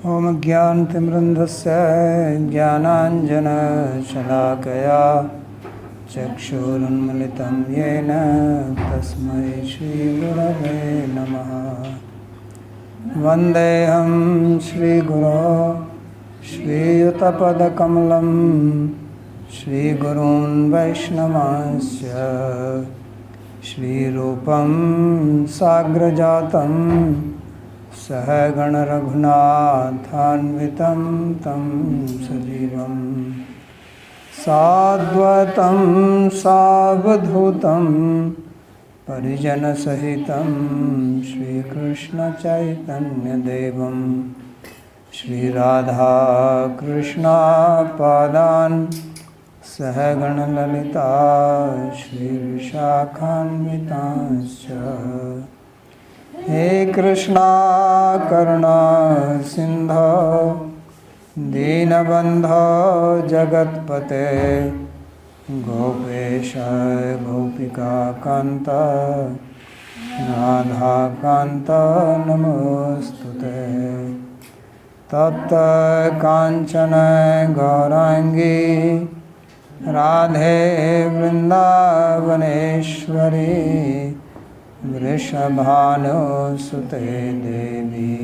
ॐ ज्ञानतिमिरन्धस्य ज्ञानाञ्जनशलाकया चक्षुरुन्मिलितं येन तस्मै श्रीगुरवे नमः। वन्देऽहं श्रीगुरो श्रीयुतपदकमलं श्रीगुरून् वैष्णवांश्च श्रीरूपं साग्रजातं सहगण रघुनाथान्वितं तं सजीवं साद्वैतं सावधूतं परिजनसहितं श्रीकृष्णचैतन्यदेवं श्रीराधाकृष्णपादान् सहगण ललिता श्रीविशाखान्वितांश्च। हे कृष्णा करुणा सिंधो दीनबंधो जगत्पते गोपेश गोपिका कांत राधा कांत नमोस्तुते। तप्त कांचन गौरांगी राधे वृंदावनेश्वरी वृषभानुसुते देवी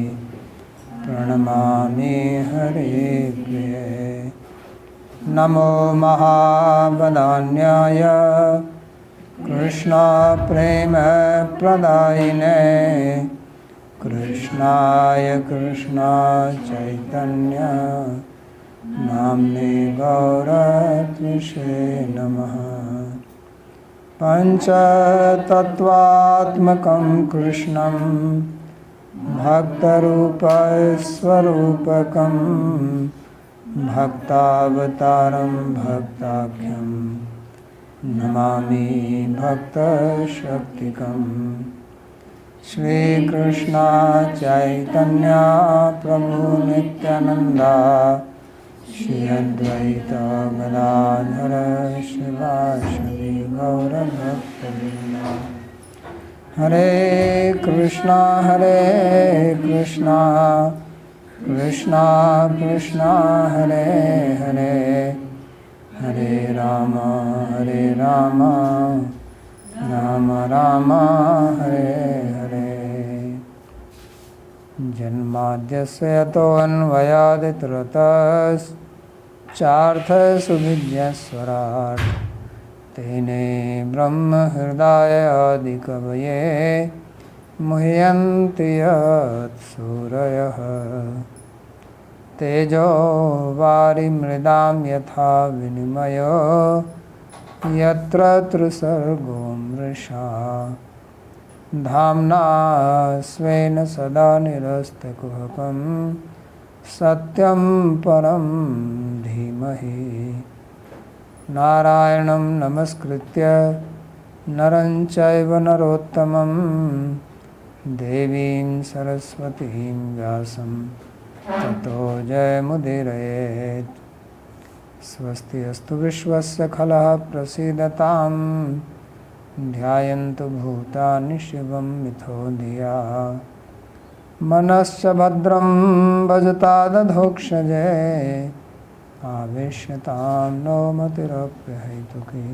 प्रणमामि हरिप्रिये। नमो महावदान्याय कृष्णप्रेमप्रदायिने कृष्णाय कृष्णचैतन्य नाम्ने गौरत्विषे नमः। पञ्चतत्त्वात्मकं कृष्णं भक्तरूपस्वरूपकं भक्तावतारं भक्ताख्यं नमामि भक्तशक्तिकम्। श्रीकृष्ण चैतन्य प्रभु नित्यानंदा श्री अद्वैत गदाधर शिवासदि गौरभक्तवृंद। हरे कृष्णा कृष्णा कृष्णा हरे हरे हरे राम राम राम हरे हरे। जन्माद्यस्य यतोऽन्वयादितरतश्चार्थसुविद्यस्वराट् तेने ब्रह्महृदायादिकवये मुह्यन्ति यत्सूरयः। तेजो वारिमृदां यथा विनिमयो यत्र त्रिसर्गो मृषा धाम्ना स्वेन सदा निरस्तकुहकं सत्यं परं धीमहि। नारायणं नमस्कृत्य नरं चैव नरोत्तमं देवीं सरस्वतीं व्यासं ततो जयमुदीरयेत्। स्वस्ति अस्तु विश्वस्य खलः प्रसीदताम् ध्यायन्तु भूतानि शिवं मिथो धिया। मनश्च भद्रं भजतादधोक्षजे आवेश्यतां no मतिरप्यहैतुकी।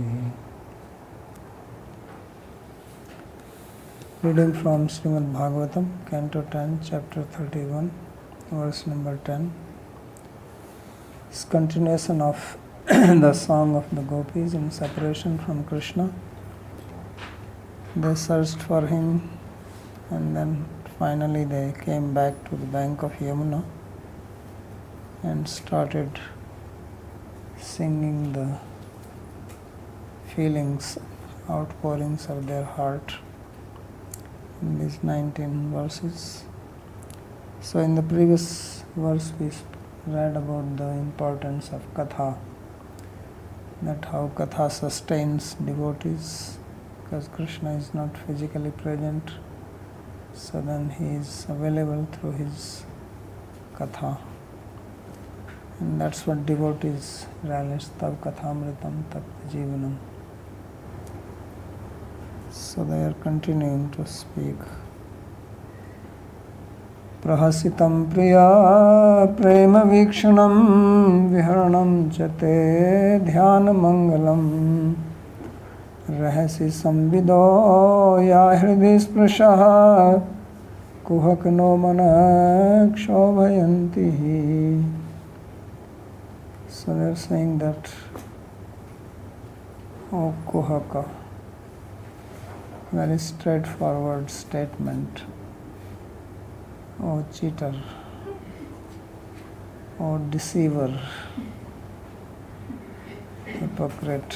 Reading from Śrīmad-Bhāgavatam, Canto 10, Chapter 31, verse number 10. It's continuation of the song of the gopis in separation from Krishna. They searched for him and then finally they came back to the bank of Yamuna and started singing the feelings, outpourings of their heart in these 19 verses. So in the previous verse we read about the importance of Katha, that how Katha sustains devotees, because Krishna is not physically present, so then he is available through his Katha. And that's what devotees relish, tav kathamritam tat jivanam. So they are continuing to speak Prahasitam priya prema vikshanam viharanam chate dhyana mangalam rahasi samvido ya hridhi sprashaha kuhakno manak shobhayanti. So they are saying that, O Kuhaka, very straightforward statement. O cheater, O deceiver, hypocrite,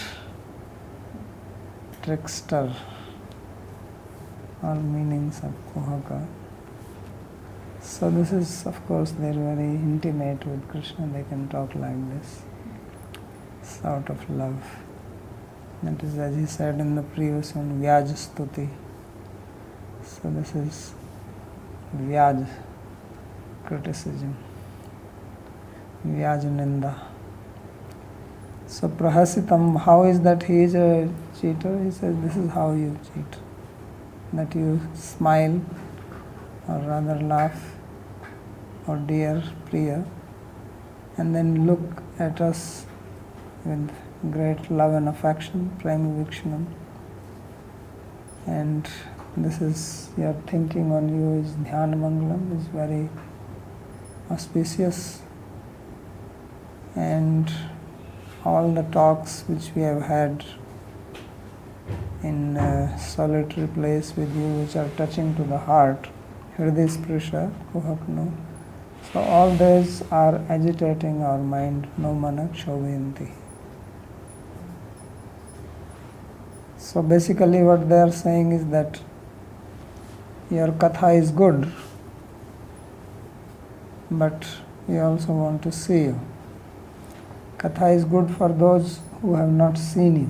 trickster, all meanings of Kuhaka. So this is, of course, they are very intimate with Krishna, they can talk like this. It's out of love. That is, as he said in the previous one, Vyaj Stuti. So this is Vyaj, criticism, Vyaj Ninda. So Prahasitam, how is that he is a cheater? He says, this is how you cheat. That you smile, or rather laugh, or dear Priya, and then look at us with great love and affection, prema vikshanam. And this is, your thinking on you is dhyana mangalam, is very auspicious. And all the talks which we have had in a solitary place with you, which are touching to the heart, hridhi sprasha, kuhakno. So all these are agitating our mind, no manak shobhayanti. So basically what they are saying is that your katha is good, but we also want to see you. Katha is good for those who have not seen you.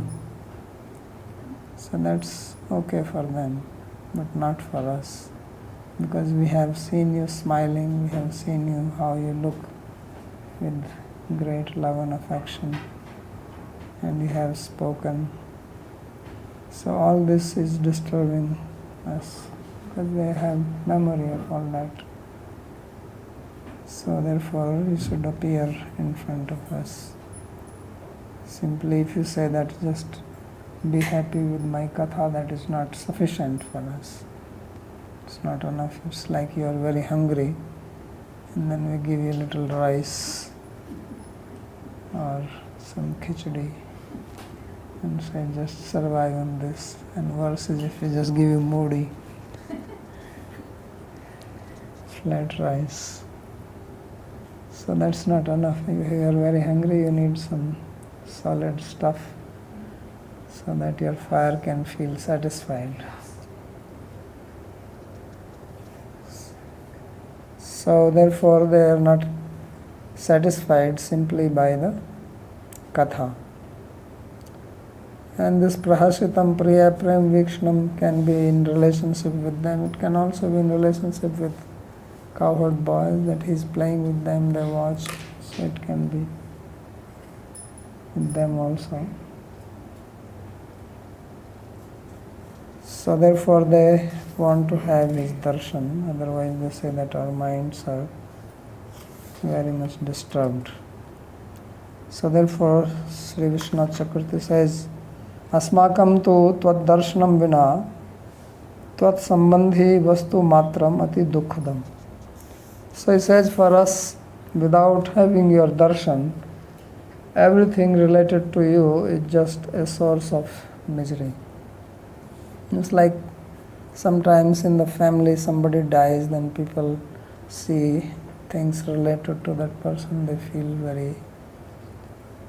So that's okay for them, but not for us. Because we have seen you smiling, we have seen you how you look with great love and affection, and you have spoken. So all this is disturbing us, because they have memory of all that. So therefore you should appear in front of us. Simply if you say that just be happy with my katha, that is not sufficient for us. It's not enough. It's like you are very hungry, and then we give you a little rice or some khichdi and say just survive on this. And versus if we just give you moody, flat rice. So that's not enough. If you are very hungry, you need some solid stuff so that your fire can feel satisfied. So therefore they are not satisfied simply by the katha. And this prahasitam priya prem vikshnam can be in relationship with them. It can also be in relationship with cowherd boys, that he is playing with them, they watch. So it can be with them also. So therefore they want to have his darshan, otherwise they say that our minds are very much disturbed. So therefore Sri Vishnu Chakravarti says, Asmakam tu tvat darshanam vina tvat sambandhi vastu matram ati dukkhadam. So he says, for us, without having your darshan, everything related to you is just a source of misery. It's like sometimes in the family somebody dies, then people see things related to that person, they feel very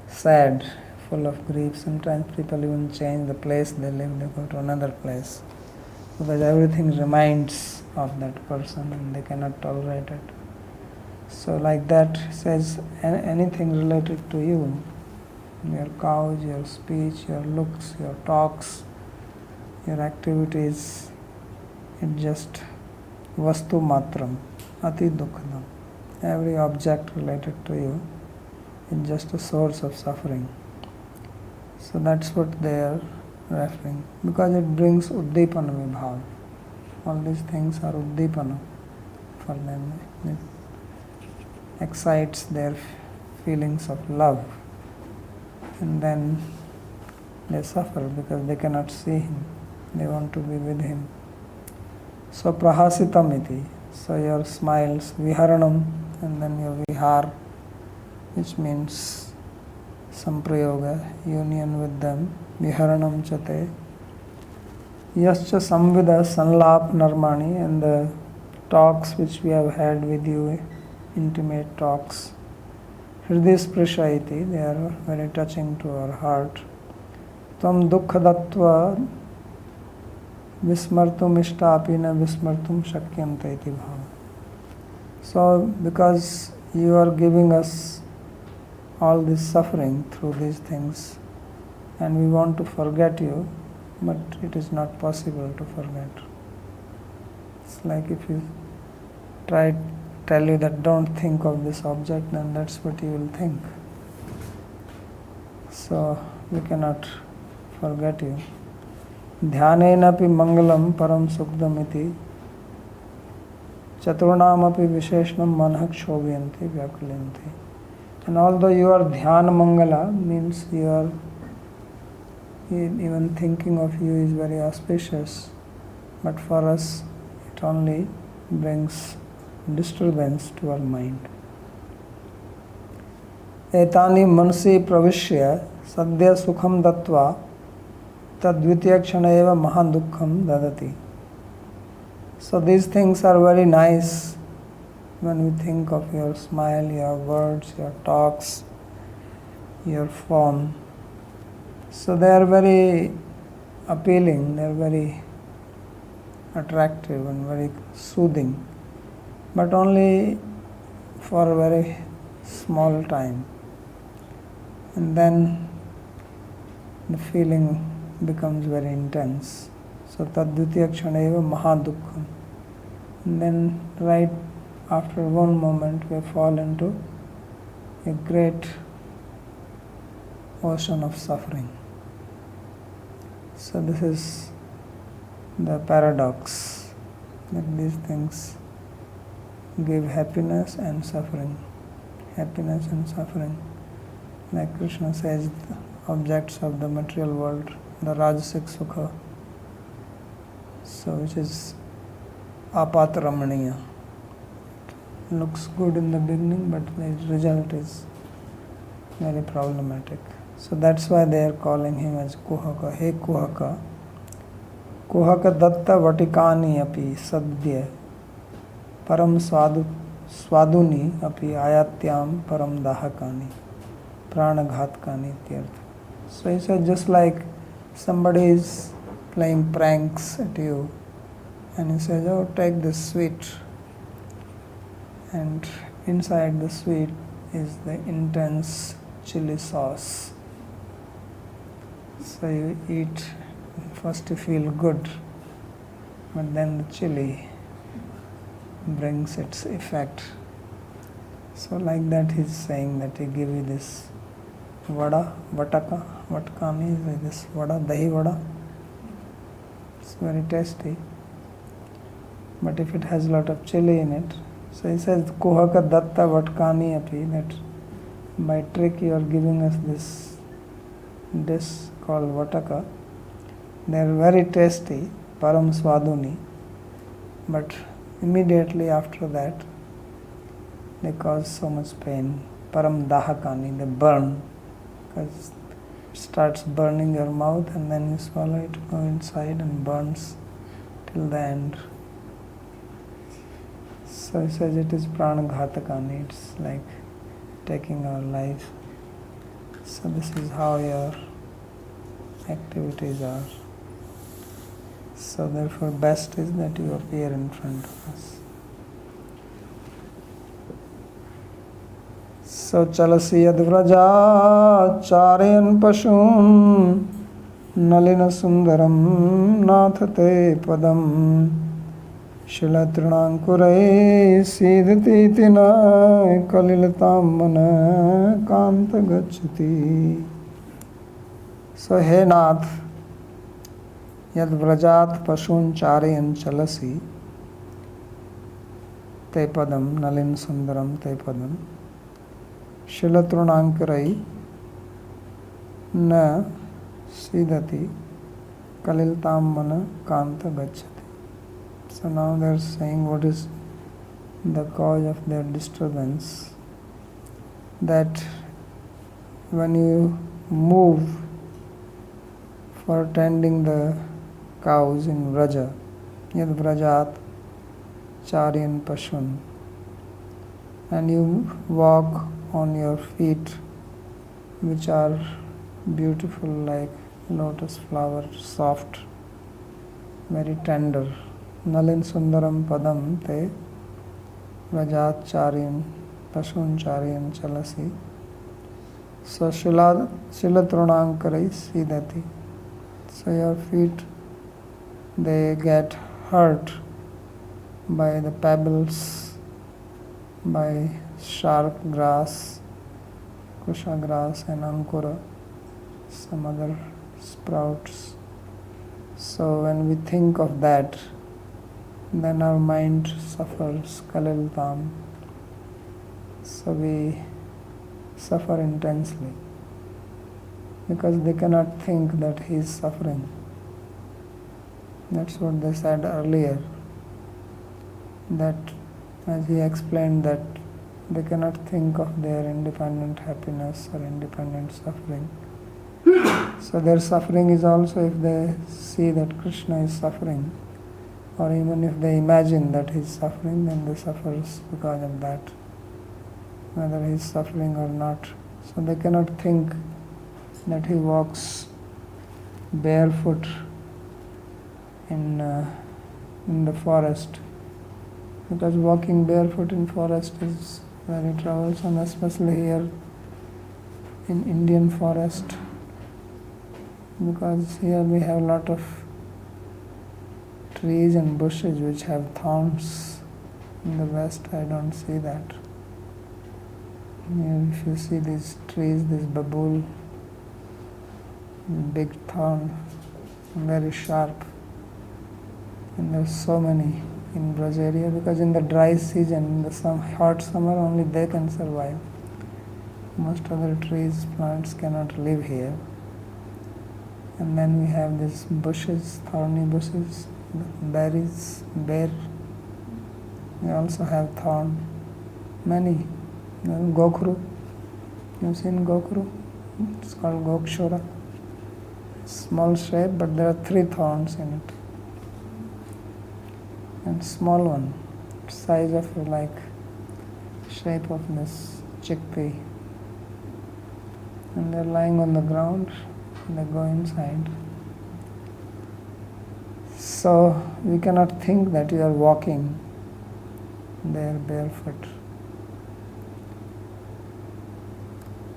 sad, full of grief. Sometimes people even change the place they live, they go to another place, because everything reminds of that person and they cannot tolerate it. So like that says, anything related to you, your cows, your speech, your looks, your talks, your activities, it just vastu matram, ati dukkhadam. Every object related to you is just a source of suffering. So that's what they are referring, because it brings uddipana vibhav. All these things are uddipana for them. It excites their feelings of love, and then they suffer because they cannot see him. They want to be with him. So prahasitam iti. So your smiles, viharanam, and then your vihar, which means samprayoga, union with them. Viharanam chate. Yascha samvida sanlap narmani, and the talks which we have had with you, intimate talks. Hriday sprisha iti, they are very touching to our heart. Tvam dukkha dattva vismartum ishtapina vismartum shakyanta iti bhava. So, because you are giving us all this suffering through these things, and we want to forget you, but it is not possible to forget. It's like if you tell you that don't think of this object, then that's what you will think. So, we cannot forget you. Dhyanenapi mangalam param sukdam iti chaturnaamapi visheshnam manah kshobhyanti vyakulanti. And although your dhyana mangala means your even thinking of you is very auspicious, but for us it only brings disturbance to our mind. Etani manasi pravishya sadhya sukham dattva tadvitiya kshana eva mahadukham dadati. So these things are very nice when we think of your smile, your words, your talks, your form. So they are very appealing, they are very attractive and very soothing, but only for a very small time. And then the feeling becomes very intense. So tadvitiya kshana eva mahadukham. And then right after one moment we fall into a great ocean of suffering. So this is the paradox, that these things give happiness and suffering. Happiness and suffering. Like Krishna says, the objects of the material world, the rajasic sukha, so which is apatramaniya. Looks good in the beginning, but the result is very problematic. So that's why they are calling him as Kuhaka. Hey Kuhaka, Kuhaka datta vatikani api sadhya param swaduni api ayatyam param dahakani pranaghatkani ityartha. So he said, just like somebody is playing pranks at you, and he says, oh, take this sweet, and inside the sweet is the intense chili sauce. So you eat, first you feel good, but then the chili brings its effect. So like that he's saying that he give you this vada, vatkami is like this vada, dahi vada. It's very tasty, but if it has a lot of chili in it, so he says, Kuhaka datta vatkani api, that by trick you are giving us this dish called vataka. They are very tasty, param swaduni, but immediately after that they cause so much pain. Param dahakani, they burn, because it starts burning your mouth and then you swallow it, go inside and burns till the end. So he says it is pranaghatakani, it's like taking our life. So this is how your activities are. So therefore best is that you appear in front of us. So chalasi yadvraja charayan pashun nalina sundaram nathate padam shilatrinankurai sidhati tina kalilatam mana kanta gacchati. So hey Nath, yad vrajat pashun charayan chalasi, te padam, nalin sundaram te padam, shilatrunankarai na sidati, kaliltam mana kanta gacchati. So now they are saying what is the cause of their disturbance. That when you move for tending the cows in Vraja, yad Vrajat Charyan Pashun, and you walk on your feet, which are beautiful like lotus flower, soft, very tender. Nalin sundaram padam te Vrajat Charyan Pashun Charyan Chalasi. So Shilatrunankarai Sidati. So your feet, they get hurt by the pebbles, by sharp grass, kusha grass and ankura, some other sprouts. So when we think of that, then our mind suffers kaliltam. So we suffer intensely because they cannot think that he is suffering. That's what they said earlier, that as he explained that they cannot think of their independent happiness or independent suffering. So their suffering is also if they see that Krishna is suffering, or even if they imagine that he is suffering, then they suffer because of that, whether he is suffering or not. So they cannot think that he walks barefoot in the forest, because walking barefoot in forest is very troublesome, especially here in Indian forest, because here we have a lot of trees and bushes which have thorns. In the west I don't see that. Here if you see these trees, this babool, big thorn, very sharp, and there's so many in Braj area, because in the dry season, in the hot summer, only they can survive. Most other trees, plants cannot live here. And then we have these bushes, thorny bushes, berries, bear. We also have thorn, many. Gokru, you've seen Gokru? It's called Gokshora. Small shape, but there are 3 thorns in it. And small one, size of like shape of this chickpea. And they're lying on the ground, and they go inside. So we cannot think that you are walking there barefoot.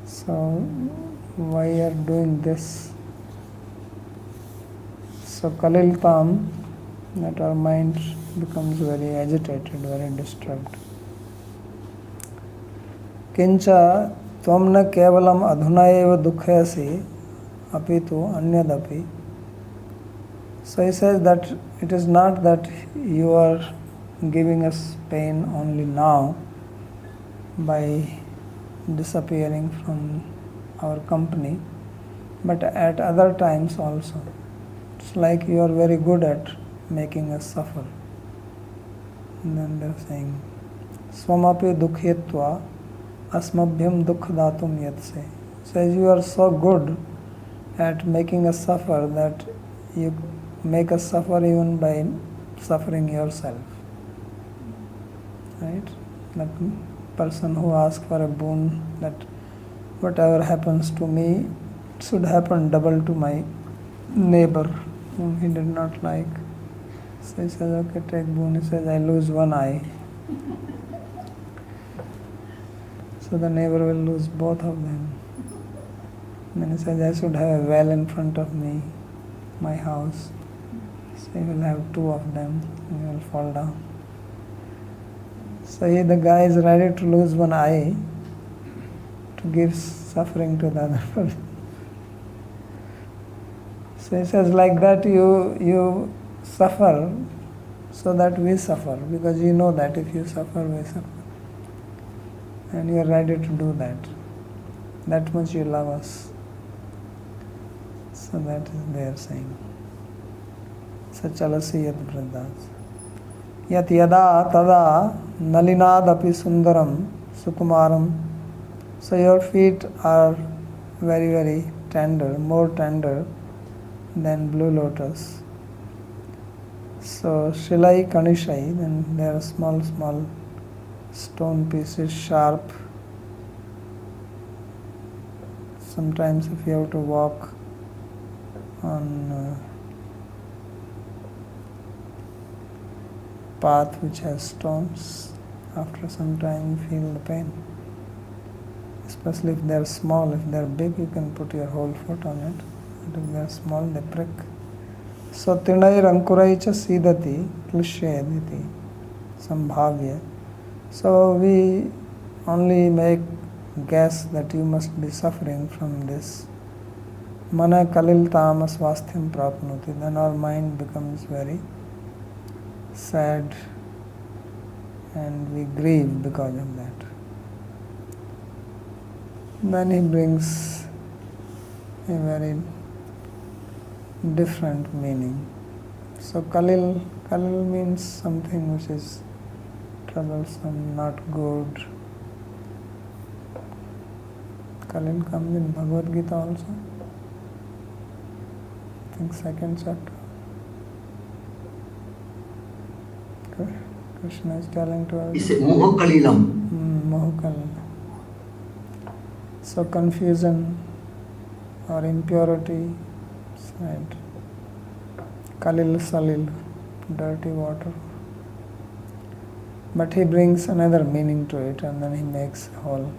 So why you are doing this? So kaliltam, that our mind becomes very agitated, very disturbed. Kincha tvam na kevalam adhuna eva dukhyasi apitu anyadapi. So he says that it is not that you are giving us pain only now by disappearing from our company, but at other times also. It's like you are very good at making us suffer. And then they're saying, Swamapi dukhyatva asmabhyam dukh datum yatse. Says you are so good at making us suffer that you make us suffer even by suffering yourself. Right? That person who asks for a boon, that whatever happens to me should happen double to my neighbor whom he did not like. So he says, okay, take boon. He says, I lose one eye. So the neighbor will lose both of them. And then he says, I should have a well in front of me, my house. So he will have 2 of them, and he will fall down. So the guy is ready to lose one eye to give suffering to the other person. So he says, like that you suffer so that we suffer, because you know that if you suffer, we suffer. And you are ready to do that. That much you love us. So that is they are saying. Sachalasi yad vrindas. Yat yada tada nalinaadapi sundaram sukumaram. So your feet are very, very tender, more tender than blue lotus. So Shilai Kanishai, then there are small, small stone pieces, sharp. Sometimes if you have to walk on path which has stones, after some time you feel the pain. Especially if they are small. If they are big, you can put your whole foot on it. But if they are small, they prick. So Trinai Rankuraicha Sidati Klishediti Sambhavya. So we only make guess that you must be suffering from this. Mana Kalil Tama Swasthyam Prapnuti. Then our mind becomes very sad and we grieve because of that. Then he brings a very different meaning. So Kalil means something which is troublesome, not good. Kalil comes in Bhagavad Gita also. I think 2nd chapter. Krishna is telling to us. It's Moha Kalilam. Moha Kalilam. So confusion or impurity, right? Kalil Salil, dirty water. But he brings another meaning to it and then he makes a whole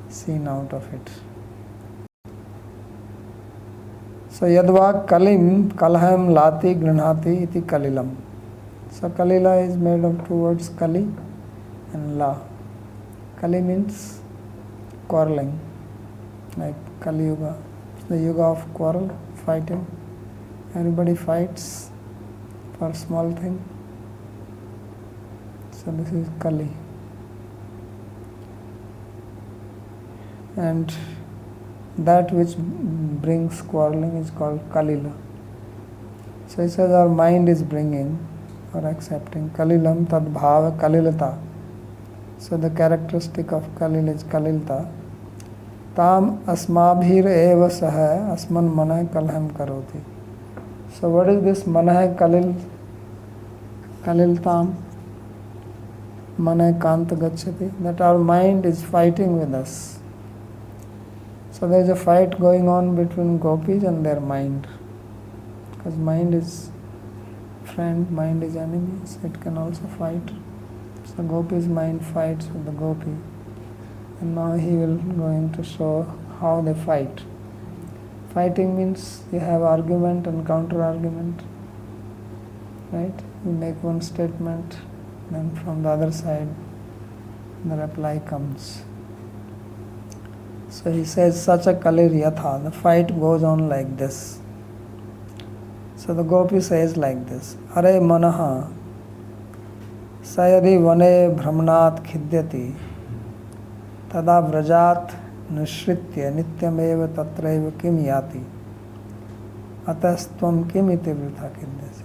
scene out of it. So Yadva Kalim Kalham Lati Granhati iti Kalilam. So Kalila is made of two words, Kali and La. Kali means quarreling, like Kali Yuga, the Yuga of quarrel, fighting. Everybody fights for small thing. So this is Kali. And that which brings quarreling is called Kalila. So he says our mind is bringing or accepting Kalilam tad bhava Kalilata. So the characteristic of Kalil is Kalilta. Tam asmabhir eva saha asman manah kalham karoti. So what is this manah Kalil? Kalil tam manah kanta gacchati. That our mind is fighting with us. So there is a fight going on between gopis and their mind. Because mind is friend, mind is enemy, so it can also fight. So gopi's mind fights with the gopi. And now he will going to show how they fight. Fighting means you have argument and counter argument. Right? You make one statement, then from the other side the reply comes. So he says, such a kalir yatha, the fight goes on like this. So the gopi says like this, Are manaha sayadi vane brahmanat khidyati tada vrajat nishritya nityameva tatraiva kim yati atastvam kim iti vritha khidyasi.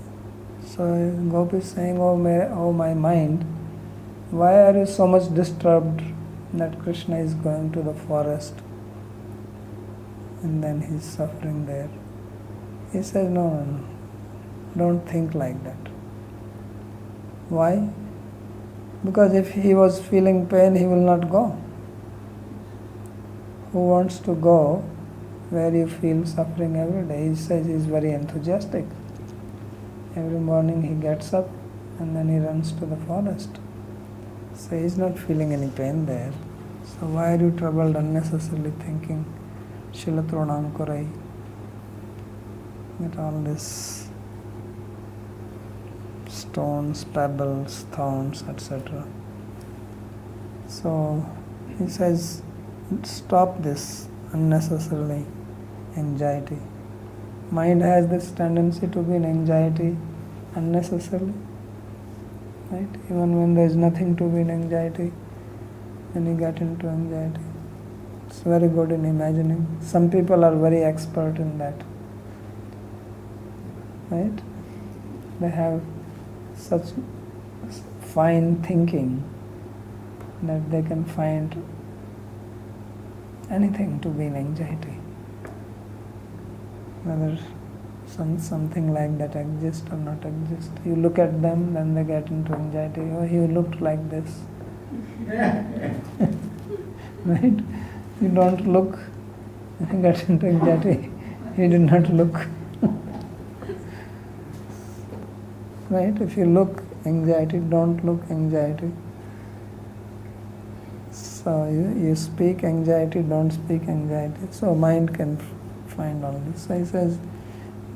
So gopi is saying, oh my mind, why are you so much disturbed that Krishna is going to the forest and then he is suffering there? He says, no, don't think like that. Why? Because if he was feeling pain, he will not go. Who wants to go where you feel suffering every day? He says he is very enthusiastic. Every morning he gets up and then he runs to the forest. So he is not feeling any pain there. So why are you troubled unnecessarily thinking Shilatronam Korai? That all this stones, pebbles, thorns, etc. So he says, stop this unnecessarily anxiety. Mind has this tendency to be in anxiety unnecessarily. right? Even when there is nothing to be in anxiety, when you get into anxiety, it's very good in imagining. Some people are very expert in that, right? They have such fine thinking that they can find anything to be in anxiety, whether something like that exists or not exists. You look at them, then they get into anxiety. Oh, he looked like this. Right? You don't look, you get into anxiety. He did not look. Right? If you look anxiety, don't look anxiety. So you speak anxiety, don't speak anxiety. So mind can find all this. So he says,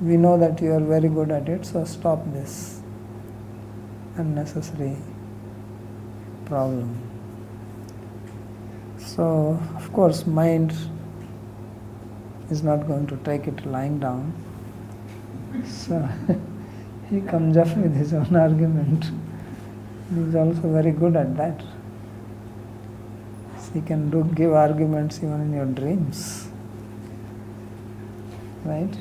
we know that you are very good at it, so stop this unnecessary problem. So, of course, mind is not going to take it lying down. So, he comes up with his own argument. He is also very good at that. So he can give arguments even in your dreams. Right?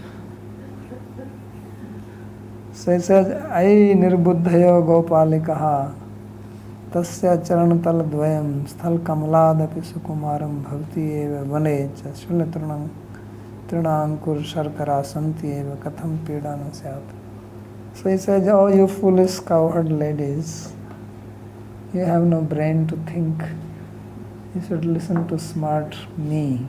So it says, Ai nirbuddhayo gopalikaha tasya charantal dvayam sthal kamaladapi sukumaram bhavti eva vane cha shulitranam trinankur sharkara santi eva katham pidana syat. So he says, oh, you foolish cowherd ladies, you have no brain to think. You should listen to smart me.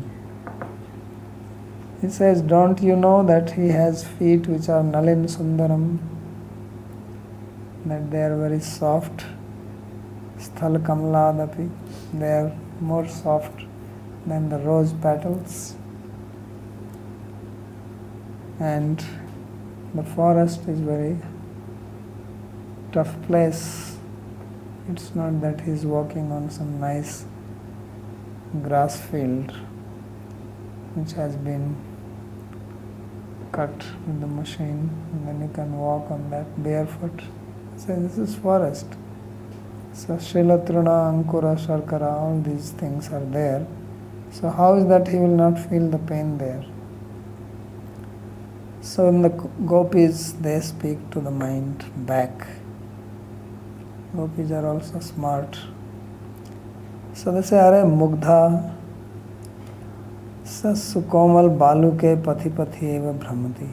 He says, don't you know that he has feet which are nalin sundaram, that they are very soft, sthal kamaladapi, they are more soft than the rose petals, and the forest is very tough place. It's not that he's walking on some nice grass field which has been cut with the machine, and then you can walk on that barefoot. So this is forest. So Shilatruna, Ankura, Sharkara, all these things are there. So how is that he will not feel the pain there? So in the gopis, they speak to the mind back. Gopis are also smart. So they say, Are Mugdha Sukomal Baluke Pathi Pathi Eva Brahmati.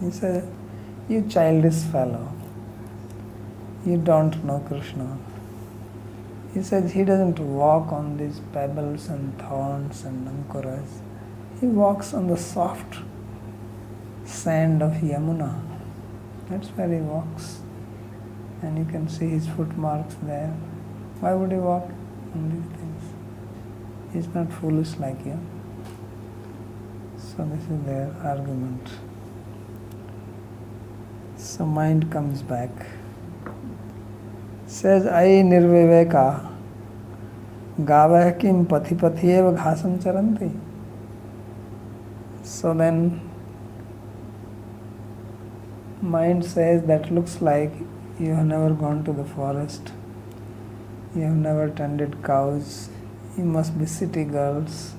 He said, you childish fellow, you don't know Krishna. He says he doesn't walk on these pebbles and thorns and ankuras. He walks on the soft sand of Yamuna. That's where he walks. And you can see his footmarks there. Why would he walk on these things? He's not foolish like you. So this is their argument. So mind comes back. Says, Ai nirviveka gavah kim pathi pathi eva ghasam charanti. So then mind says, that looks like you have never gone to the forest, you have never tended cows, you must be city girls,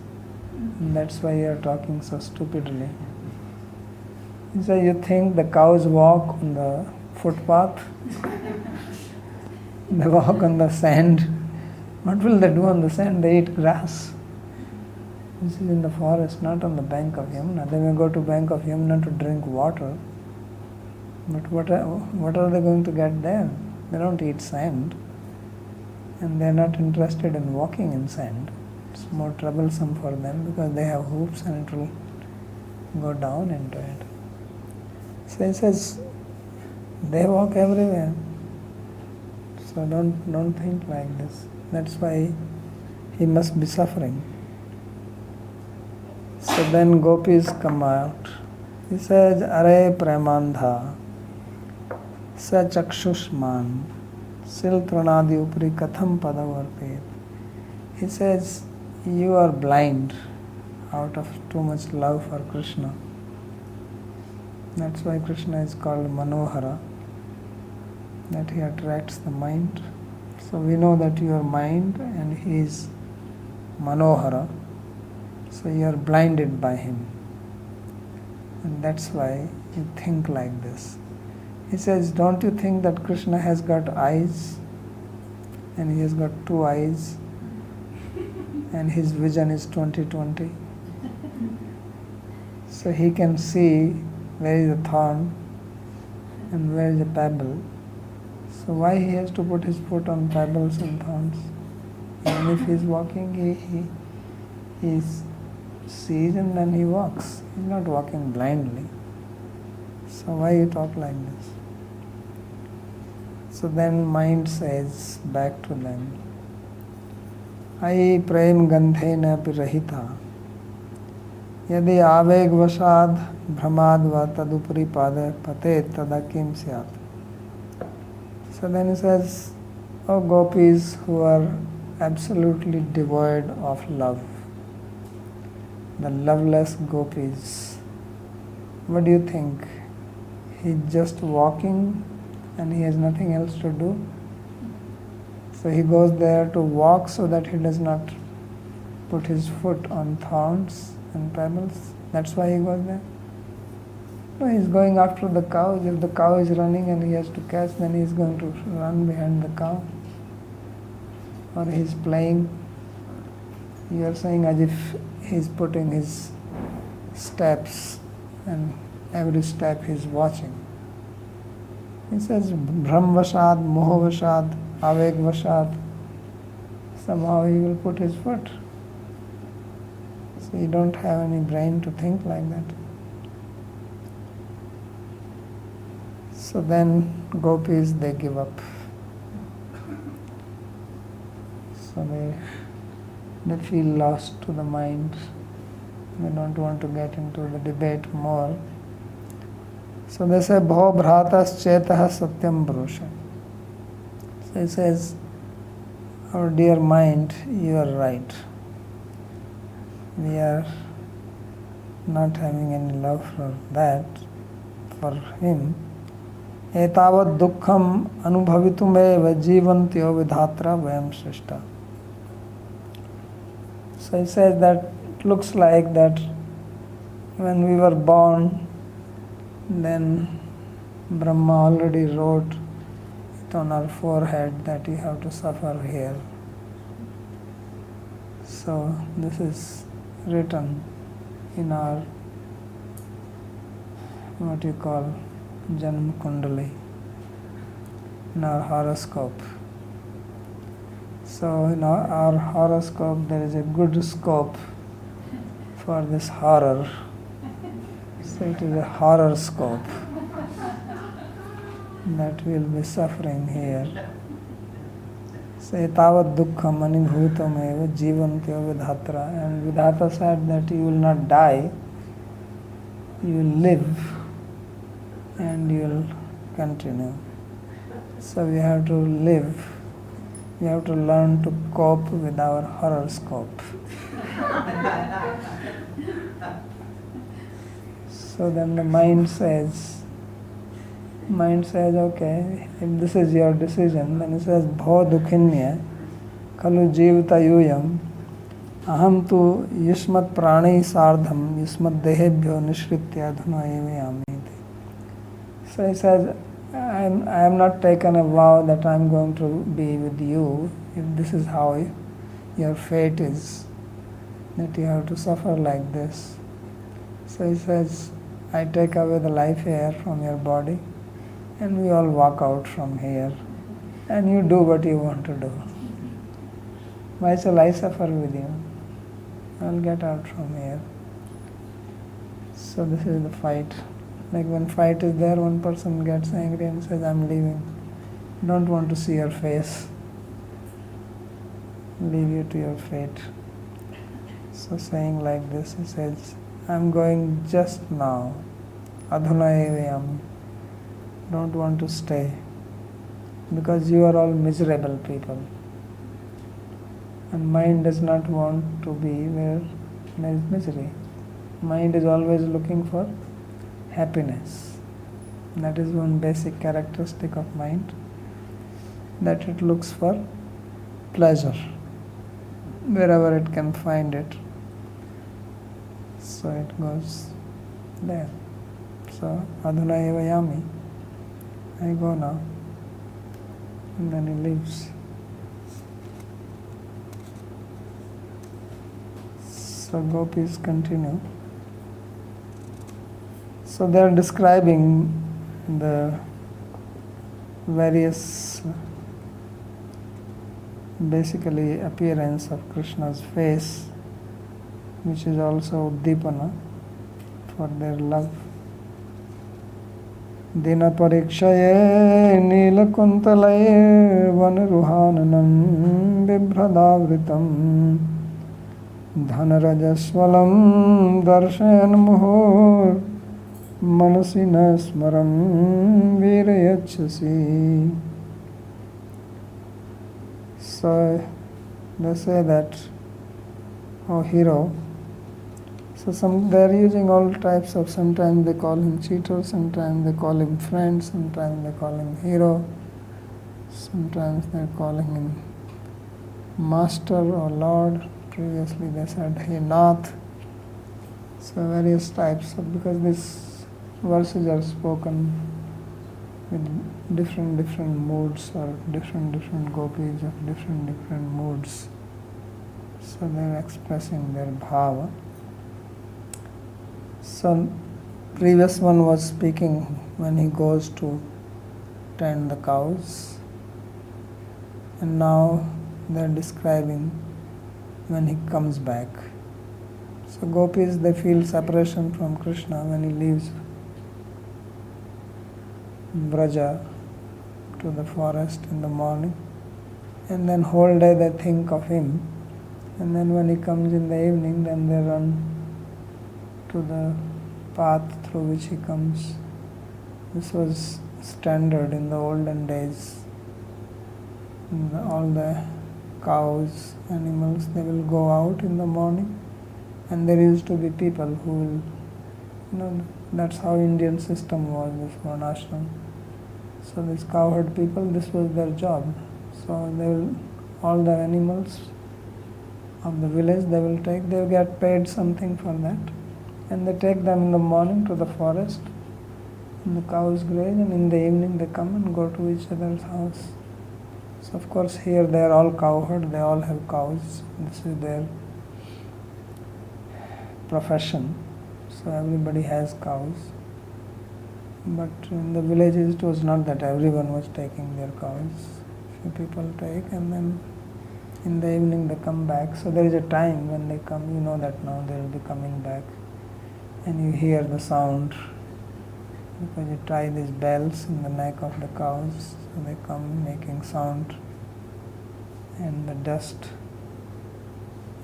and that's why you are talking so stupidly. So you think the cows walk on the footpath? They walk on the sand. What will they do on the sand? They eat grass. This is in the forest, not on the bank of Yamuna. They may go to bank of Yamuna to drink water. But what are they going to get there? They don't eat sand. And they are not interested in walking in sand. It's more troublesome for them because they have hoops and it will go down into it. So he says, they walk everywhere. So don't think like this. That's why he must be suffering. So then gopis come out. He says, Are Premandha Sa Chakshushman Sil Tranadi Upri Katham Padavarpet. He says, you are blind out of too much love for Krishna. That's why Krishna is called Manohara. that he attracts the mind. So we know that you are mind and he is Manohara. So you are blinded by him. And that's why you think like this. He says, don't you think that Krishna has got eyes? And he has got 2 eyes. And his vision is 20/20. So he can see where is the thorn and where is the pebble. So why he has to put his foot on pebbles and thorns? And if he is walking, he sees and then he walks. He is not walking blindly. So why you talk like this? So then mind says back to them, Ai prem gandhena pirahita yadi aveg vasad brahmadva tadupri pada pate tadakim syat. So then he says, O gopis who are absolutely devoid of love, the loveless gopis, what do you think? He's just walking and he has nothing else to do. So he goes there to walk so that he does not put his foot on thorns and pebbles. That's why he goes there. No, he's going after the cows. If the cow is running and he has to catch, then he's going to run behind the cow. Or he's playing. You are saying as if he's putting his steps and every step he's watching. He says, Brahmvashad, Mohavashad, Avegvashad. Somehow he will put his foot. So you don't have any brain to think like that. So then gopis, they give up. So they feel lost to the mind. They don't want to get into the debate more. So they say, Bho bhratas chetah satyam brusha. So he says, our dear mind, you are right. We are not having any love for that, for him. Etavat dukkham anubhavitumeva jivantyo vidhatra vayam shrishta. So he says that it looks like that when we were born, then Brahma already wrote it on our forehead that you have to suffer here. So this is written in our, what you call, Janma Kundali, in our horoscope. So in our horoscope there is a good scope for this horror. So it is a horror scope that we will be suffering here. So etavat dukkham anibhutam eva jivantyo vidhatra. And Vidhata said that you will not die, you will live and you will continue. So we have to live. We have to learn to cope with our horoscope. So then the mind says, okay, if this is your decision, then it says, Bho dukhinya kalu jivata yuyam aham tu yusmat prani sardham yusmat dehebhyo nishritya dhuna evayami. So he says, I am not taken a vow that I am going to be with you. If this is how your fate is, that you have to suffer like this. So he says, I take away the life air from your body and we all walk out from here and you do what you want to do. Why shall I suffer with you? I'll get out from here. So this is the fight. Like when fight is there, one person gets angry and says, I'm leaving. Don't want to see your face. Leave you to your fate. So saying like this, he says, I'm going just now. Adhuna evayam. Don't want to stay. Because you are all miserable people. And mind does not want to be where there is misery. Mind is always looking for happiness. That is one basic characteristic of mind. that it looks for pleasure wherever it can find it. So it goes there. So adhuna eva yami, I go now. And then he leaves. So gopis continue. So they are describing the various basically appearance of Krishna's face, which is also uddipana for their love. Dina parikshaye nīlakuntalaye vanaruhananam bibhradavritam dhanarajasvalam darshayan muhur manasi na smaram virayachasi. So they say that, oh hero. So they are using all types of, sometimes they call him cheater, sometimes they call him friend, sometimes they call him hero, sometimes they are calling him master or lord. Previously they said he nath. So various types of, because these verses are spoken with different moods, or different gopis of different moods. So they are expressing their bhava. So previous one was speaking when he goes to tend the cows, and now they are describing when he comes back. So gopis, they feel separation from Krishna when he leaves Braja to the forest in the morning, and then whole day they think of him, and then when he comes in the evening, then they run to the path through which he comes. This was standard in the olden days. All the cows, animals, they will go out in the morning, and there used to be people who will, that's how Indian system was before ashram. So these cowherd people, this was their job. So they will, all the animals of the village, they will get paid something for that. And they take them in the morning to the forest, and the cows graze, and in the evening they come and go to each other's house. So of course here they are all cowherd, they all have cows. This is their profession. So everybody has cows. But in the villages it was not that everyone was taking their cows. Few people take, and then in the evening they come back. So there is a time when they come, you know that now they will be coming back. And you hear the sound, because you tie these bells in the neck of the cows, so they come making sound, and the dust,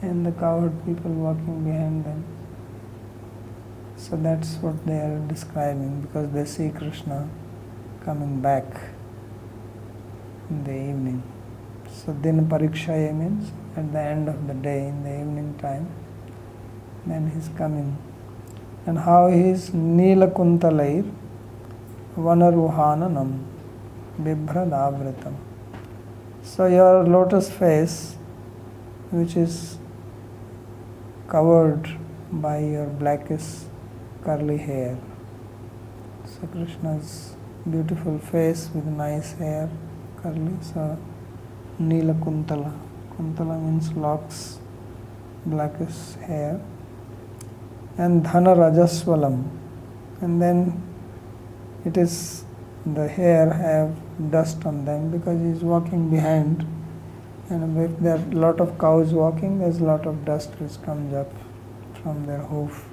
and the cowherd people walking behind them. So that's what they are describing, because they see Krishna coming back in the evening. So Dina Parikshaye means at the end of the day, in the evening time, then he's coming. And how he is Nīlakuntalair Vanaruhananam Bibhradavritam. So your lotus face, which is covered by your blackish curly hair. So Krishna's beautiful face with nice hair, curly. So Nīlakuntala. Kuntala means locks, blackish hair. And Dhana Rajasvalam. And then it is, the hair have dust on them, because he is walking behind, and if there are a lot of cows walking, there is a lot of dust which comes up from their hoof.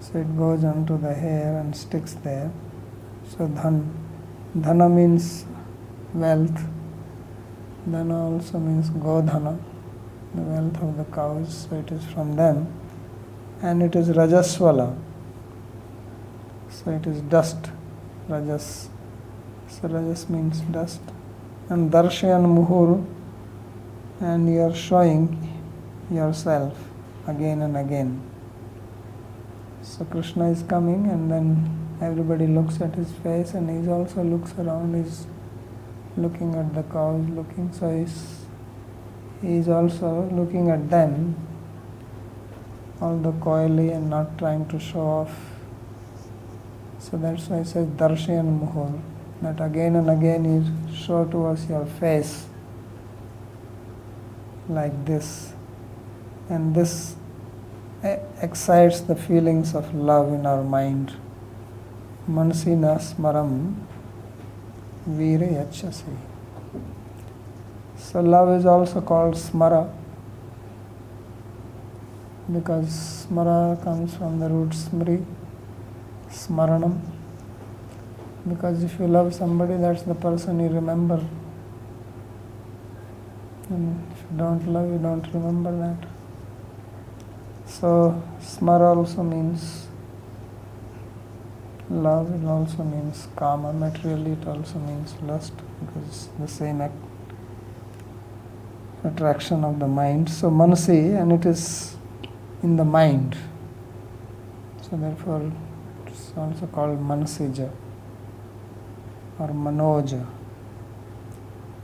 So it goes onto the hair and sticks there. So Dhana means wealth. Dhana also means Godhana, the wealth of the cows. So it is from them. And it is Rajasvala. So it is dust, Rajas. So Rajas means dust. And Darshayan Muhur, and you are showing yourself again and again. So Krishna is coming, and then everybody looks at his face, and he also looks around. He's looking at the cows, so he is also looking at them, although coyly and not trying to show off. So that's why it says darshan muhur, that again and again you show to us your face like this, and this excites the feelings of love in our mind. Mansina smaram vira yachasi. So love is also called smara, because smara comes from the root smri, smaranam. Because if you love somebody, that's the person you remember. And if you don't love, you don't remember that. So smara also means love, it also means kama. Materially it also means lust, because it's the same attraction of the mind. So manasi, and it is in the mind. So therefore it's also called manasija or manoja.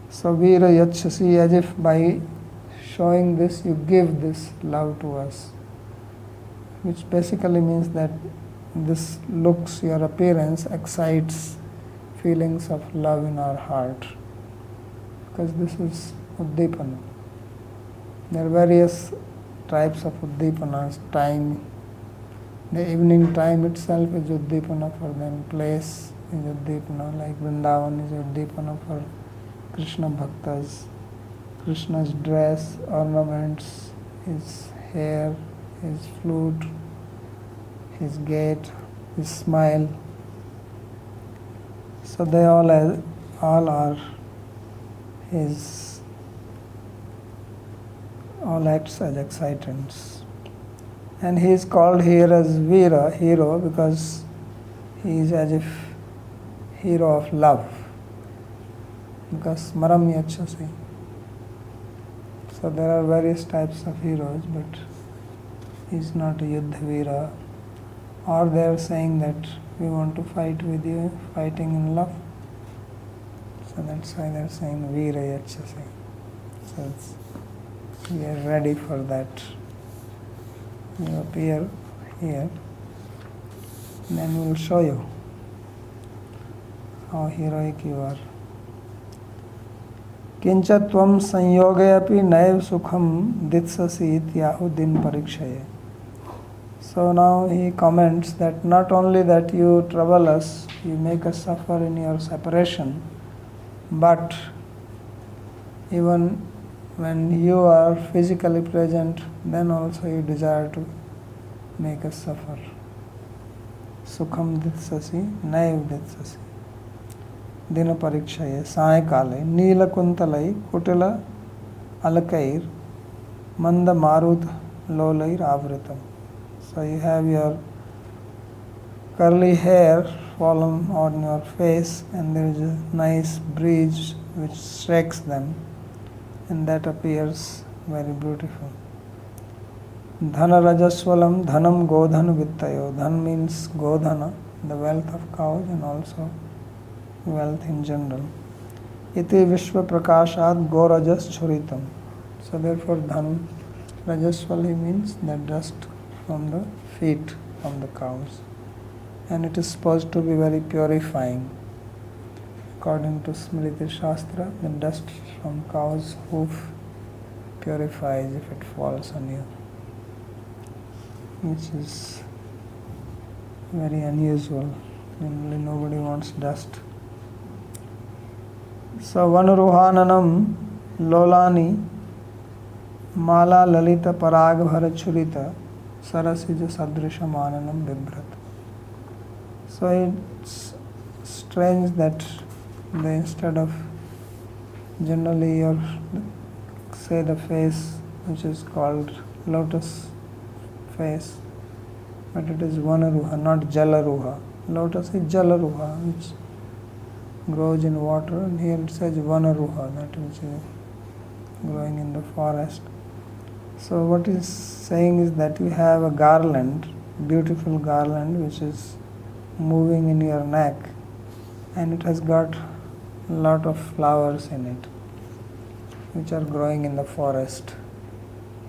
So vira yachasi, as if by showing this you give this love to us, which basically means that this looks, your appearance excites feelings of love in our heart, because this is uddipana. There are various types of uddipanas. Time, the evening time itself is uddipana for them. Place is uddipana, like Vrindavan is uddipana for Krishna bhaktas. Krishna's dress, ornaments, his hair, his flute, his gait, his smile. So they all are his, all acts as excitants. And he is called here as Veera, hero, because he is as if hero of love. Because smaram yachasi. So there are various types of heroes, but he is not a Yuddha Veera. Or they are saying that we want to fight with you, fighting in love. So that's why they are saying Veera yachasi. So we are ready for that. You appear here, and then we will show you how heroic you are. किंच त्वं संयोगे अपि नैव सुखम दित्ससि इत्याहु दिन परीक्षये. So now he comments that not only that you trouble us, you make us suffer in your separation, but even when you are physically present, then also you desire to make us suffer. Sukham ditsasi, naiv ditsasi. Dina parikshaye, saayakale, neela kuntalai, kutila alakair, manda marut lolair avritam. So you have your curly hair fallen on your face, and there is a nice breeze which shakes them, and that appears very beautiful. Dhana rajaswalam dhanam godhana vittayo. Dhan means godhana, the wealth of cows, and also wealth in general. Iti vishwa prakashat gorajas churitam. So therefore dhan rajaswali means the dust from the feet of the cows, and it is supposed to be very purifying. According to Smriti Shastra, the dust from cow's hoof purifies if it falls on you, which is very unusual. Generally nobody wants dust. So Vanuruhananam Lolani Mala Lalita Parag Bharachurita Sarasija Sadrisha Mananam Bibrat. So it's strange that they, instead of generally your, say the face which is called lotus face, but it is Vanaruha, not Jalaruha. Lotus is Jalaruha, which grows in water, and here it says Vanaruha, that which is growing in the forest. So what is saying is that you have a garland, beautiful garland, which is moving in your neck, and it has got lot of flowers in it, which are growing in the forest.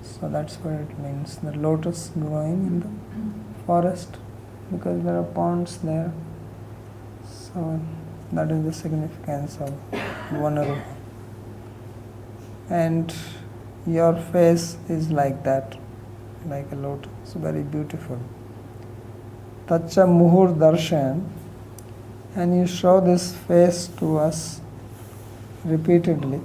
So that's what it means, the lotus growing in the forest, because there are ponds there. So that is the significance of Vanaruha. And your face is like that, like a lotus, very beautiful. Tacha Muhur Darshan, and you show this face to us repeatedly.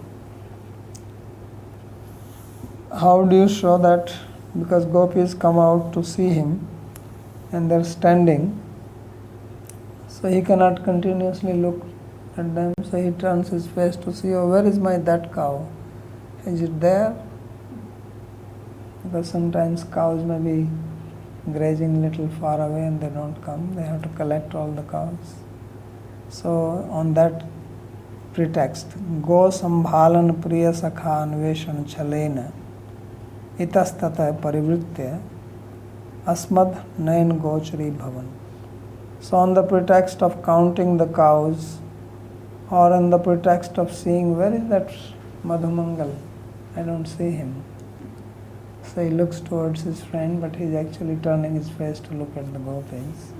How do you show that? Because gopis come out to see him and they're standing, so he cannot continuously look at them, so he turns his face to see, oh, where is my that cow? Is it there? Because sometimes cows may be grazing a little far away and they don't come, they have to collect all the cows. So on that pretext, Go Sambhalan Priya Sakha Anveshan Chalena Itastata Parivritya Asmad Nain Gochari Bhavan. So on the pretext of counting the cows, or on the pretext of seeing where is that Madhumangal, I don't see him. So he looks towards his friend, but he's actually turning his face to look at the gopis.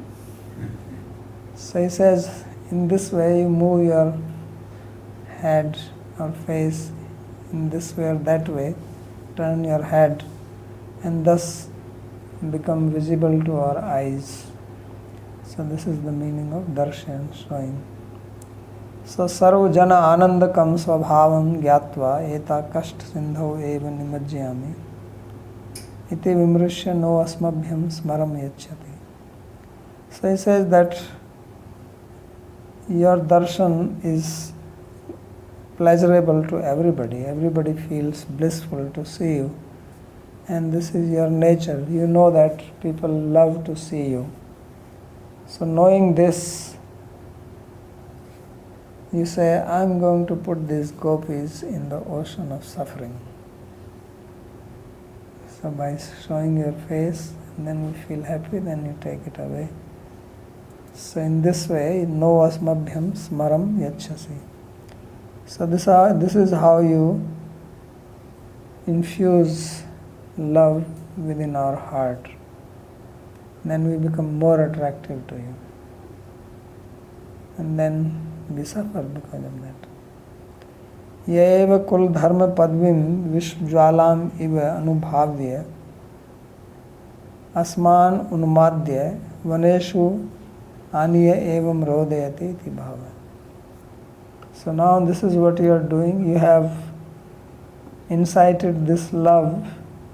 So he says, in this way you move your head or face in this way or that way, turn your head, and thus become visible to our eyes. So this is the meaning of darshan, showing. So sarva jana anandakam svabhavam gyatva eta kashta sindho eva nimajyami iti vimrishya no asmabhyam smaram yachyati. So he says that your darshan is pleasurable to everybody. Everybody feels blissful to see you. And this is your nature. You know that people love to see you. So knowing this, you say, I'm going to put these gopis in the ocean of suffering. So by showing your face, and then we feel happy, then you take it away. So in this way, no asmabhyam smaram yachasi. So this is how you infuse love within our heart. Then we become more attractive to you. And then we suffer because of that. Yeva kul dharma padvim vishvjwalam iva anubhavya asman unmadya vaneshu aniya evam rodayati iti bhava. So now this is what you are doing. You have incited this love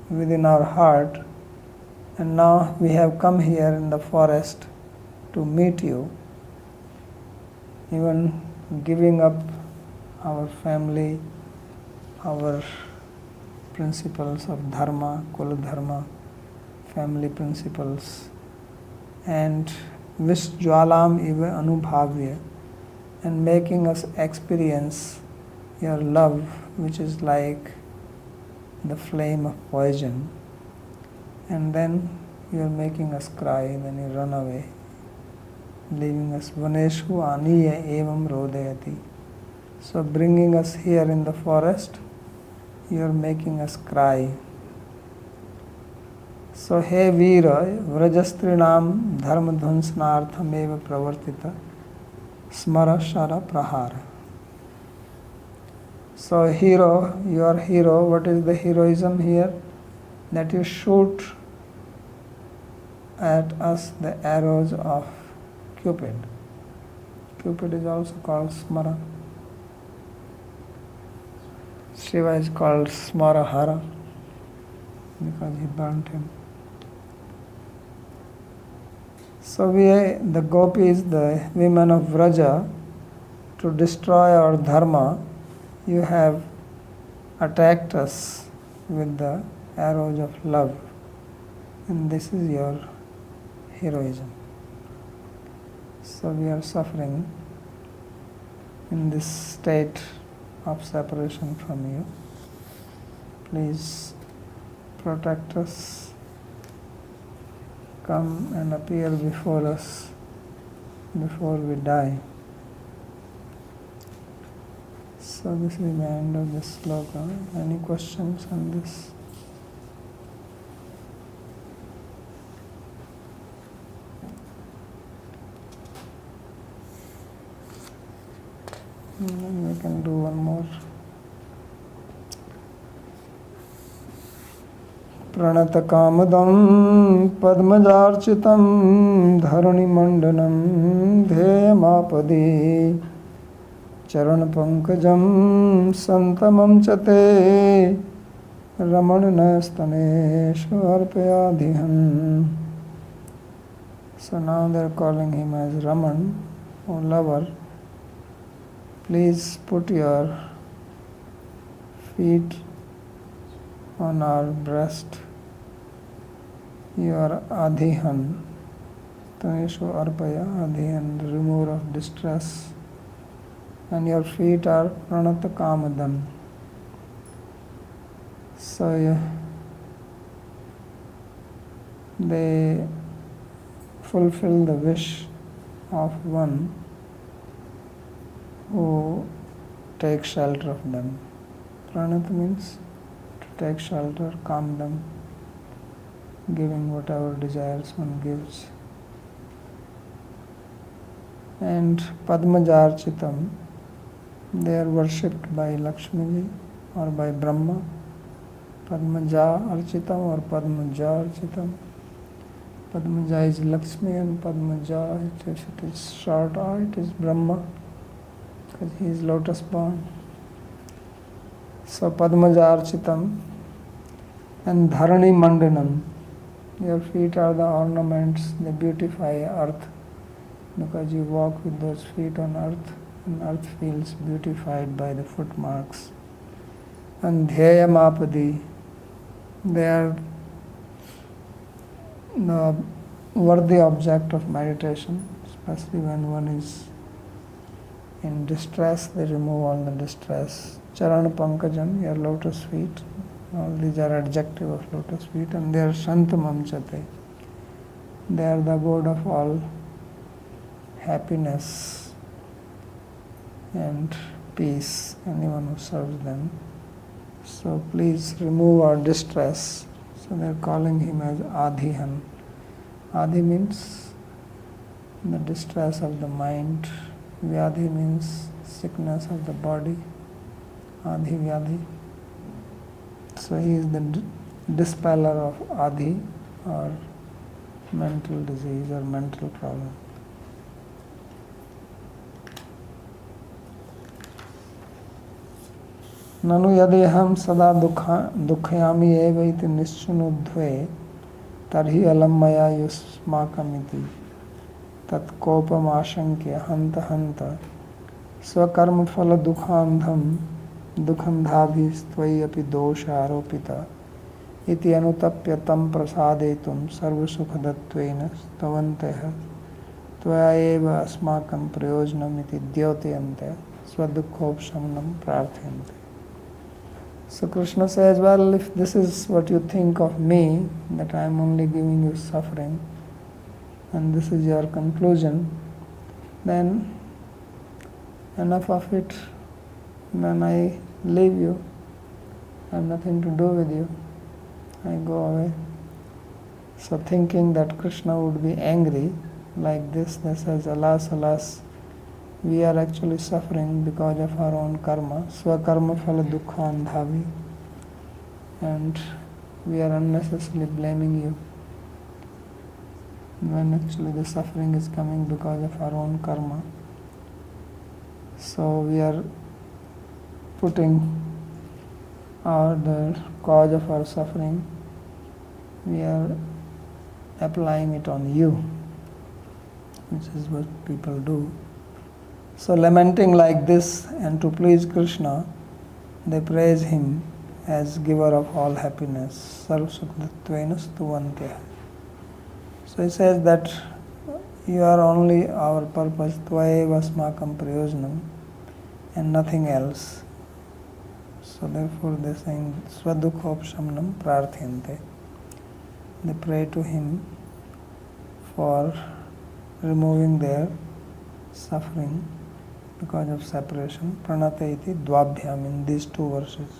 within our heart, and now we have come here in the forest to meet you, even giving up our family, our principles of dharma, kula dharma, family principles, and vishjwalam iva anubhavya, and making us experience your love, which is like the flame of poison. And then you are making us cry, then you run away, leaving us vaneshu aniya evam rodayati. So bringing us here in the forest, you are making us cry. So he Veera, vrajastrinam dharma dhvansnartham eva pravartita smara shara prahara. So hero, your hero, what is the heroism here? That you shoot at us the arrows of Cupid. Cupid is also called Smara. Shiva is called Smarahara because he burnt him. So the gopis, the women of Vraja, to destroy our dharma, you have attacked us with the arrows of love, and this is your heroism. So we are suffering in this state of separation from you. Please protect us. Come and appear before us before we die. So this is the end of this sloka. Any questions on this? And then we can do one more. प्रणतकामदं पद्मजार्चितं धरणिमण्डनं ध्येयमापदि चरणपङ्कजं सन्तमं च ते रमणनस्तनेषु अर्पयादिहम्. So now they are calling him as Raman, or lover. Please put your feet on our breast. You are Adhihan. Taneshu Arpaya, Adhihan, remover of distress. And your feet are Pranata Kamadam. So they fulfill the wish of one who takes shelter of them. Pranat means to take shelter, calm them, giving whatever desires one gives. And Padmajarchitam, they are worshipped by Lakshmi or by Brahma. Padmaja Architam or Padmaja Architam. Padmaja is Lakshmi and Padmaja, if it is short R, it is Brahma, because he is lotus born. So Padmaja Architam and Dharani Mandanam. Your feet are the ornaments, they beautify earth, because you walk with those feet on earth, and earth feels beautified by the footmarks. And Dhyayamapadi, they are the worthy object of meditation, especially when one is in distress, they remove all the distress. Charana Pankajam, your lotus feet, all these are adjective of lotus feet, and they are Shantamam Chate. They are the abode of all happiness and peace, anyone who serves them. So please remove our distress. So they are calling him as Adhihan. Adi means the distress of the mind. Vyadhi means sickness of the body. Adhi Vyadhi. So he is the dispeller of Adi, or mental disease or mental problem. ननु यदि हम सदा दुःखयामि एव इति निश्चिनुद्वे तर्हि अलम मया युष्माकमिति तत्कोपमाशंक्य हंत हंत स्वकर्मफल दुःखान्धं दुःखन्धाभिस्त्वयि अपि दोष आरोपिता इति अनुतप्य तं प्रसादयितुं सर्वसुखदत्वेन स्तवन्तः त्वया एव अस्माकं प्रयोजनम् इति द्योतयन्ते स्वदुःखोपशमनं प्रार्थयन्ते. So Krishna says, well, if this is what you think of me, that I am only giving you suffering, and this is your conclusion, then enough of it, then I leave you. I have nothing to do with you. I go away. So thinking that Krishna would be angry like this, they says, alas, alas, we are actually suffering because of our own karma, swakarma phala dukkha andhavi, and we are unnecessarily blaming you, when actually the suffering is coming because of our own karma. So we are putting the cause of our suffering, we are applying it on you, which is what people do. So lamenting like this, and to please Krishna, they praise him as giver of all happiness. Sarvasukdatvena stuvantya. So he says that you are only our purpose, tvayeva asmakam prayojanam, and nothing else. So therefore they are saying svadukhopshamnam prarthyante. They pray to him for removing their suffering. because of separation. Pranata iti dvabhyam, in these two verses.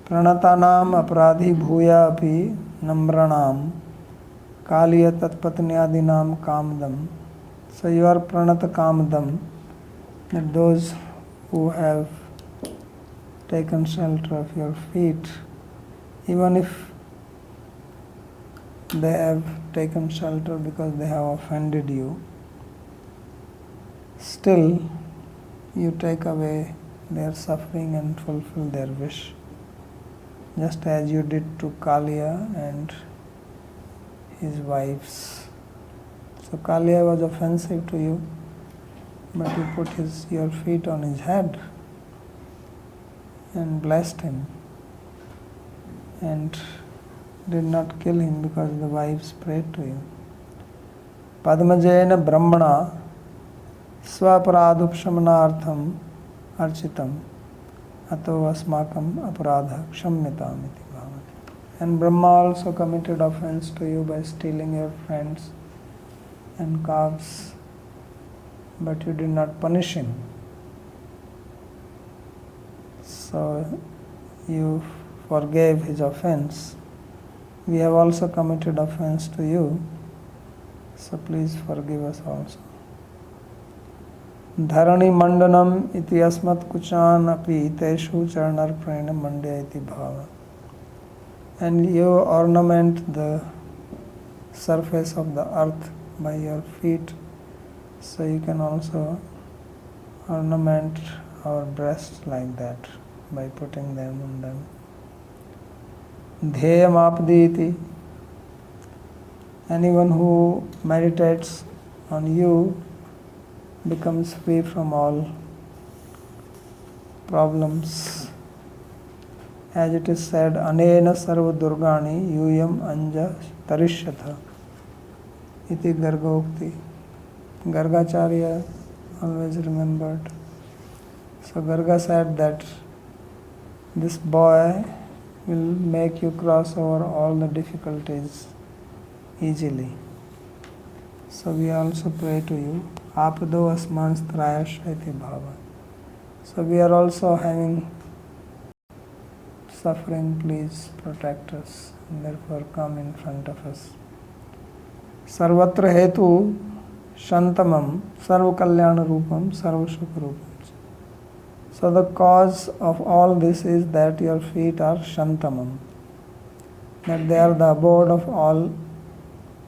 Pranatanam aparadhi bhuya api namranam kaliya tatpatnyadinam kamdam. So you are pranata kamdam, that those who have taken shelter of your feet, even if they have taken shelter because they have offended you, still you take away their suffering and fulfill their wish, just as you did to Kaliya and his wives. So Kaliya was offensive to you, but you put your feet on his head and blessed him and did not kill him because the wives prayed to you. Padmajena Brahmana Swaparadhupshamanartham Architam Ato Asmakam Aparadha Kshamyatam iti bhavati. And Brahma also committed offense to you by stealing your friends and calves, but you did not punish him. So you forgave his offense. We have also committed offense to you, so please forgive us also. Dharani mandanam iti asmat kuchan api teshu charanarprena mandya iti bhava. And you ornament the surface of the earth by your feet, so you can also ornament our breasts like that by putting them on them. Dheyam apditi. Anyone who meditates on you becomes free from all problems. As it is said, Anena sarva durgani yuyam anja tarishyatha iti gargokti. Gargacharya always remembered. So Garga said that this boy will make you cross over all the difficulties easily. So we also pray to you, Apado asman strayasha iti bhava. So we are also having suffering, please protect us, and therefore come in front of us. Sarvatra hetu shantamam sarva kalyana rupam sarva sukha rupam. So the cause of all this is that your feet are shantamam, that they are the abode of all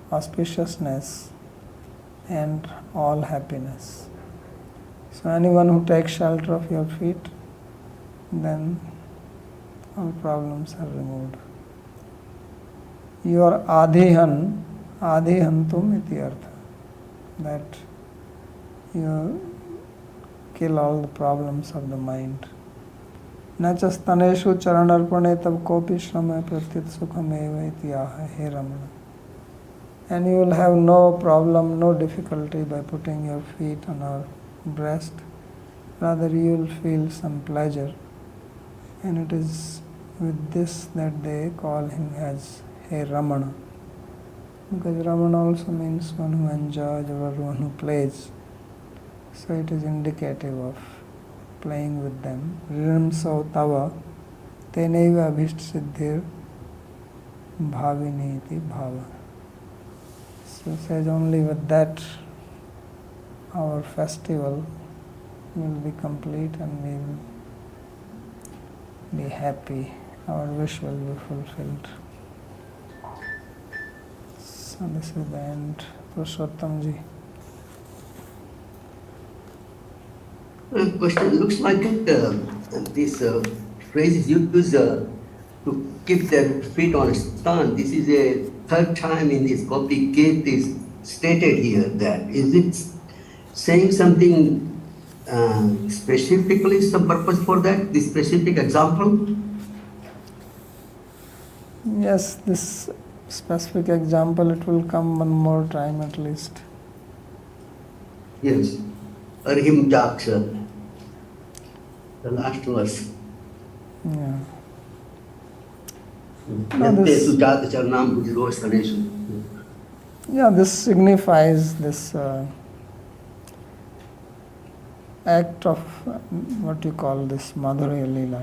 auspiciousness and all happiness. So anyone who takes shelter of your feet, then all problems are removed. You are adhihan, adhihantum iti artha, that you kill all the problems of the mind. Nacha staneshu charanarpane tab kopi shrama pratyat sukham eva iti aha he Ramana. And you will have no problem, no difficulty by putting your feet on our breast. Rather, you will feel some pleasure. And it is with this that they call him as He Ramana. Because Ramana also means one who enjoys or one who plays. So it is indicative of playing with them. Ririmso tava teneva abhishta siddhir bhavini iti bhava. So it says only with that our festival will be complete and we will be happy. Our wish will be fulfilled. So this is the end. Purushottamji. Question looks like this phrase is used to keep their feet on stand. This is a third time in this Gopi Gate is stated here. That is it saying something specifically, some purpose for that, this specific example? Yes, this specific example, it will come one more time at least. Yes. Arhim Jaksha, the last verse. Yeah. Yeah, this signifies this act of what you call this Madhurya-līlā.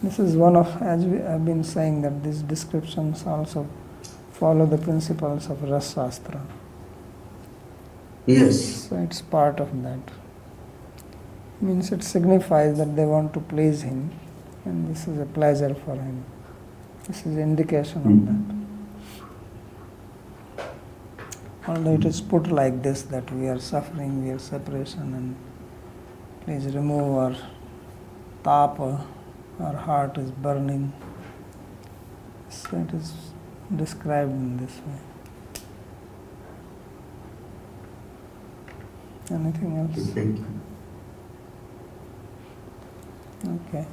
This is one of, as we have been saying, that these descriptions also follow the principles of Rasa-shastra. Yes. So it's part of that. Means it signifies that they want to please him, and this is a pleasure for him. This is indication of that. Although it is put like this, that we are suffering, we are separation, and please remove our tapa, our heart is burning. So it is described in this way. Anything else? Thank you. Okay.